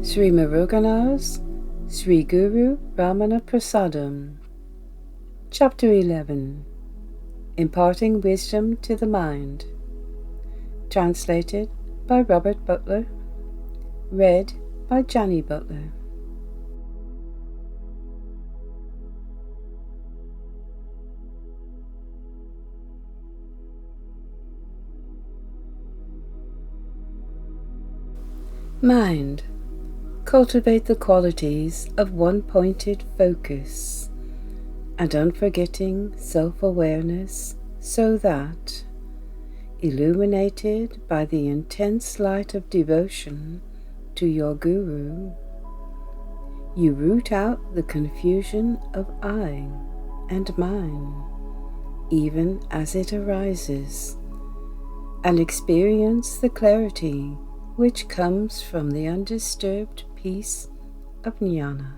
Sri Muruganar's Śrī Guru Ramaṇa Prasādam. Chapter 11. Imparting Wisdom to the Mind. Translated by Robert Butler. Read by Jani Butler. Mind. Cultivate the qualities of one-pointed focus and unforgetting self-awareness so that, illuminated by the intense light of devotion to your Guru, you root out the confusion of I and mine, even as it arises, and experience the clarity which comes from the undisturbed peace of jnana.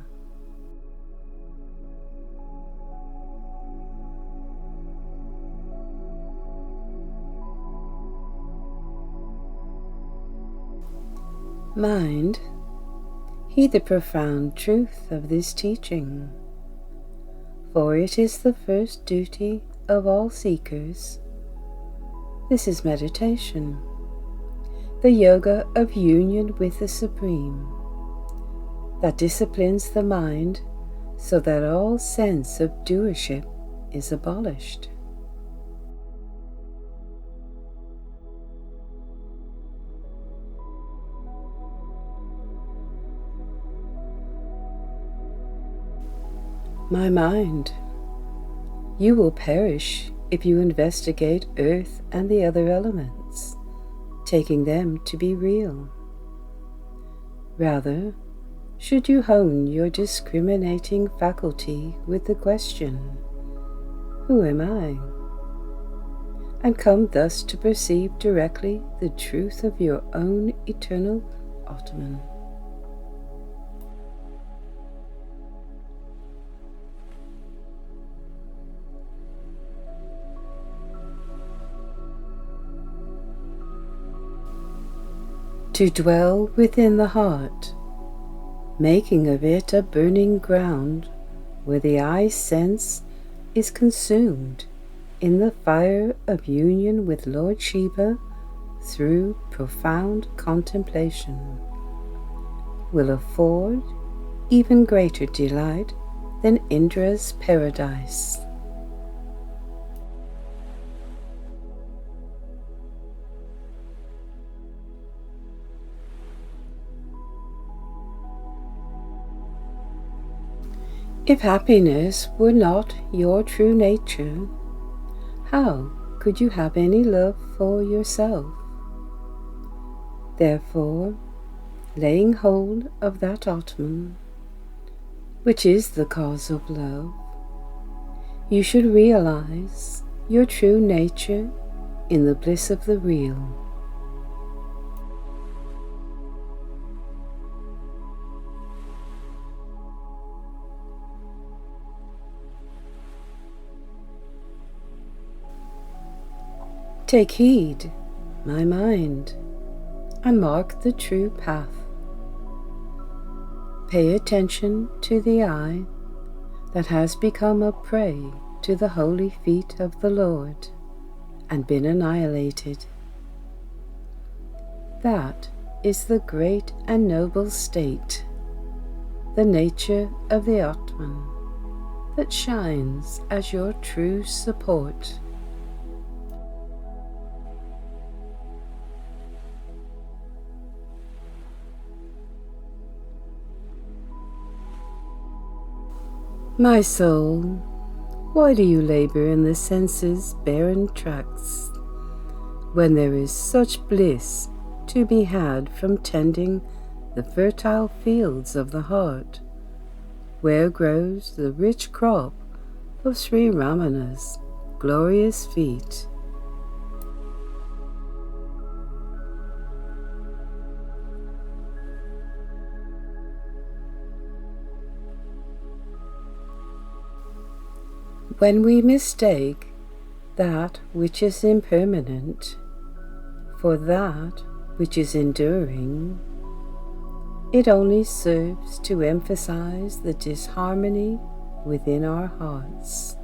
Mind, heed the profound truth of this teaching, for it is the first duty of all seekers. This is meditation, the yoga of union with the Supreme, that disciplines the mind so that all sense of doership is abolished. My mind, you will perish if you investigate earth and the other elements, taking them to be real. Rather, should you hone your discriminating faculty with the question, who am I? And come thus to perceive directly the truth of your own eternal Atman. To dwell within the heart, making of it a burning ground where the eye sense is consumed in the fire of union with Lord Shiva through profound contemplation, will afford even greater delight than Indra's paradise. If happiness were not your true nature, how could you have any love for yourself? Therefore, laying hold of that Atman, which is the cause of love, you should realize your true nature in the bliss of the real. Take heed, my mind, and mark the true path. Pay attention to the eye that has become a prey to the holy feet of the Lord and been annihilated. That is the great and noble state, the nature of the Atman, that shines as your true support. My soul, why do you labor in the senses' barren tracts, when there is such bliss to be had from tending the fertile fields of the heart, where grows the rich crop of Sri Ramana's glorious feet? When we mistake that which is impermanent for that which is enduring, it only serves to emphasize the disharmony within our hearts.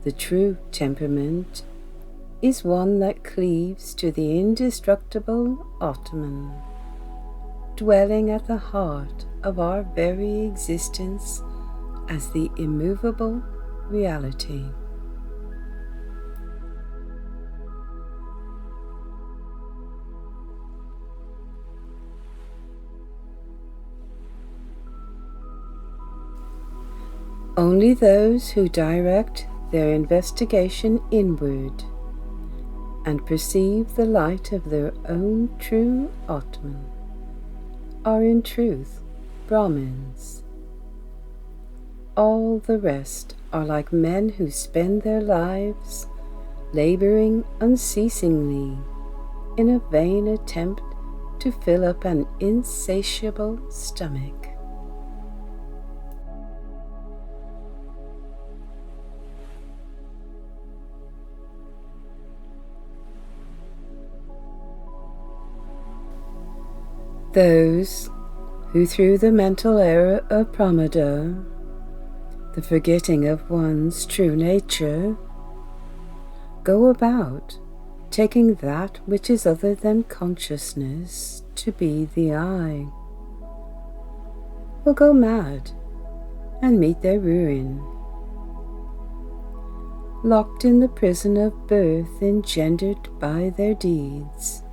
The true temperament is one that cleaves to the indestructible Atman, dwelling at the heart of our very existence as the immovable reality. Only those who direct their investigation inward and perceive the light of their own true Atman are in truth Brahmins. All the rest are like men who spend their lives laboring unceasingly in a vain attempt to fill up an insatiable stomach. Those who through the mental error of pramada, the forgetting of one's true nature, go about taking that which is other than consciousness to be the I, will go mad and meet their ruin. Locked in the prison of birth engendered by their deeds,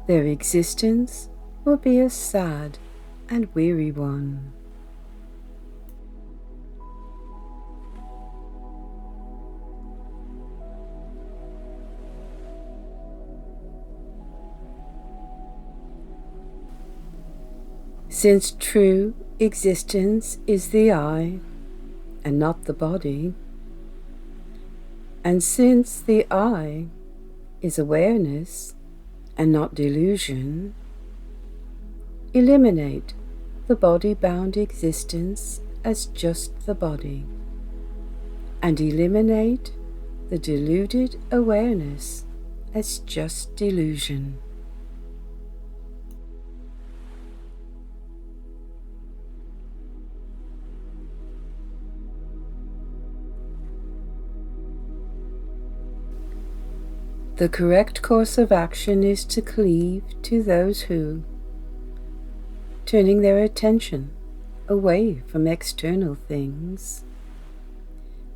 their existence will be a sad and weary one. Since true existence is the I and not the body, and since the I is awareness and not delusion, eliminate the body-bound existence as just the body, and eliminate the deluded awareness as just delusion. The correct course of action is to cleave to those who, turning their attention away from external things,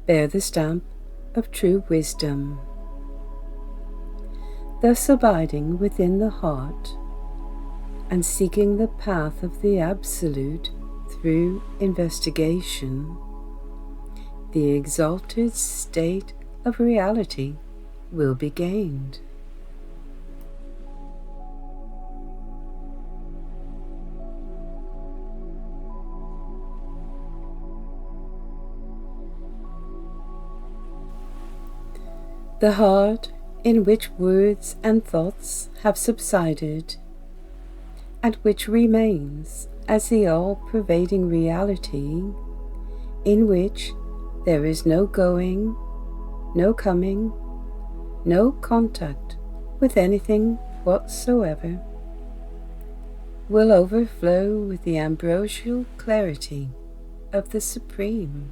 bear the stamp of true wisdom, thus abiding within the heart and seeking the path of the Absolute through investigation. The exalted state of reality will be gained. The heart in which words and thoughts have subsided, and which remains as the all-pervading reality, in which there is no going, no coming, no contact with anything whatsoever, will overflow with the ambrosial clarity of the Supreme.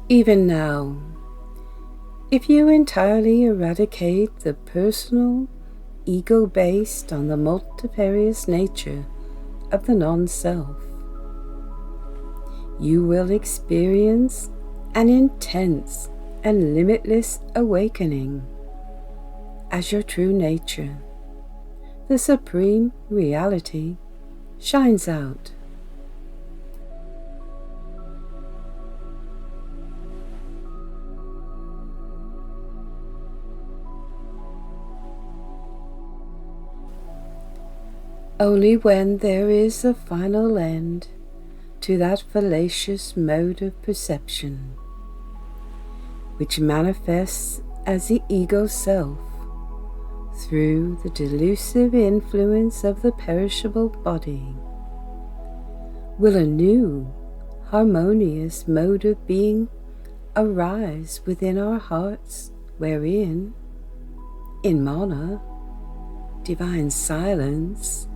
Even now, if you entirely eradicate the personal ego based on the multifarious nature of the non-self, you will experience an intense and limitless awakening as your true nature, the Supreme Reality, shines out. Only when there is a final end to that fallacious mode of perception, which manifests as the ego self through the delusive influence of the perishable body, will a new, harmonious mode of being arise within our hearts, wherein, in mana, divine silence,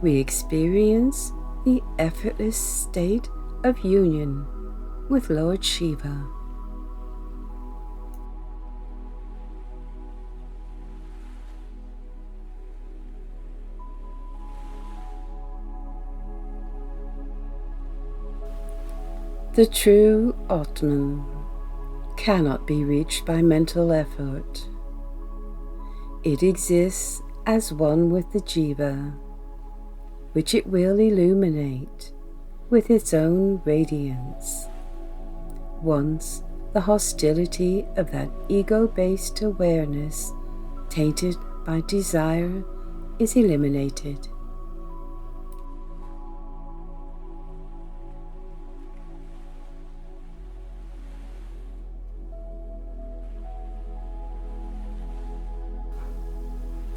we experience the effortless state of union with Lord Shiva. The true Atman cannot be reached by mental effort. It exists as one with the Jiva, which it will illuminate with its own radiance, once the hostility of that ego-based awareness tainted by desire is eliminated.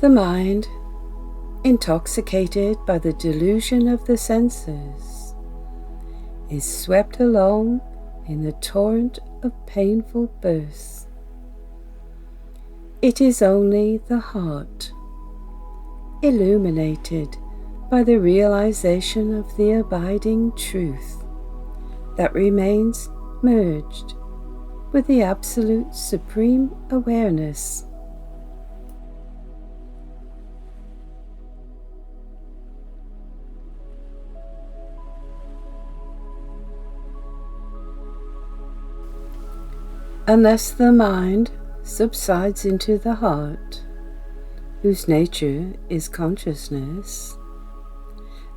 The mind, intoxicated by the delusion of the senses, is swept along in the torrent of painful births. It is only the heart, illuminated by the realization of the abiding truth, that remains merged with the absolute supreme awareness. Unless the mind subsides into the heart, whose nature is consciousness,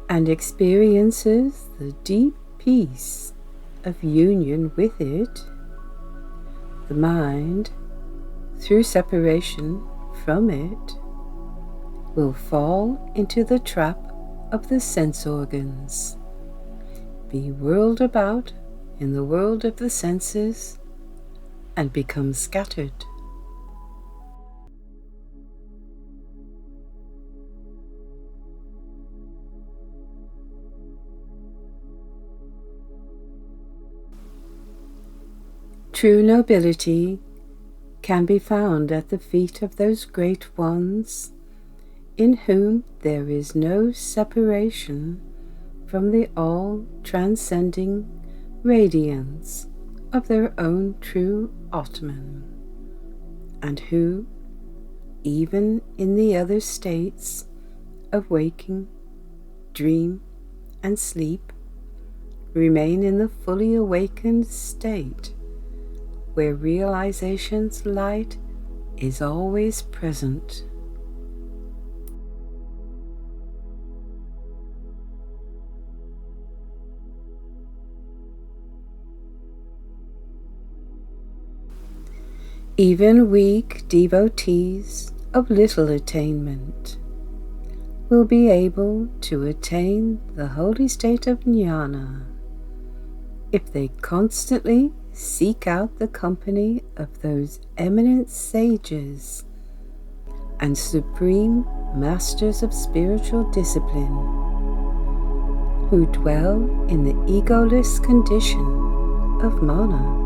and experiences the deep peace of union with it, the mind, through separation from it, will fall into the trap of the sense organs, be whirled about in the world of the senses, and become scattered. True nobility can be found at the feet of those great ones in whom there is no separation from the all-transcending radiance of their own true Atman, and who, even in the other states of waking, dream, and sleep, remain in the fully awakened state, where realization's light is always present. Even weak devotees of little attainment will be able to attain the holy state of jnana if they constantly seek out the company of those eminent sages and supreme masters of spiritual discipline who dwell in the egoless condition of mana.